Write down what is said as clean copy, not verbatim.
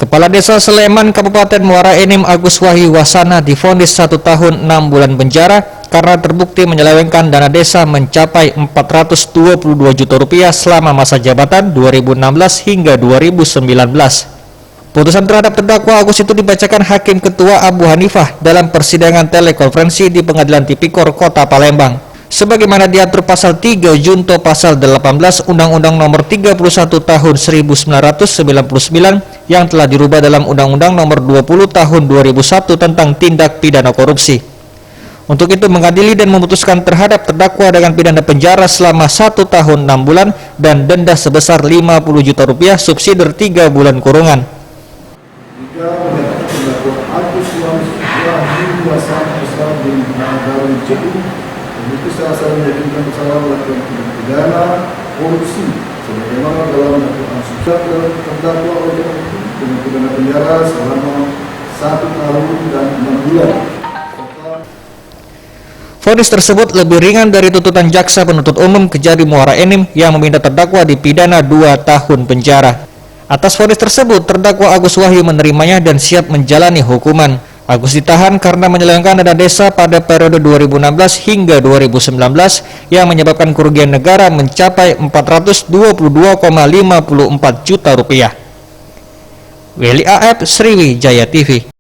Kepala Desa Sleman, Kabupaten Muara Enim, Agus Wahyu Wasana divonis 1 tahun 6 bulan penjara karena terbukti menyelewengkan dana desa mencapai Rp422 juta selama masa jabatan 2016 hingga 2019. Putusan terhadap terdakwa Agus itu dibacakan Hakim Ketua Abu Hanifah dalam persidangan telekonferensi di Pengadilan Tipikor Kota Palembang. Sebagaimana diatur pasal 3 junto pasal 18 Undang-Undang Nomor 31 Tahun 1999 yang telah dirubah dalam Undang-Undang Nomor 20 Tahun 2001 tentang tindak pidana korupsi. Untuk itu mengadili dan memutuskan terhadap terdakwa dengan pidana penjara selama 1 tahun 6 bulan dan denda sebesar Rp50 juta subsidi 3 bulan kurungan. Itu serasa menjadikan kesalahan melakukan tindak pidana korupsi sebagaimana dalam dakwaan dalam terdakwa oleh dengan pidana penjara selama 1 tahun dan 6 bulan. Vonis tersebut lebih ringan dari tuntutan jaksa penuntut umum Kejari Muara Enim yang meminta terdakwa dipidana 2 tahun penjara. Atas vonis tersebut, terdakwa Agus Wahyu menerimanya dan siap menjalani hukuman. Agus ditahan karena menyelewengkan dana desa pada periode 2016 hingga 2019 yang menyebabkan kerugian negara mencapai Rp422,54 juta. Weli AF, Sriwijaya TV.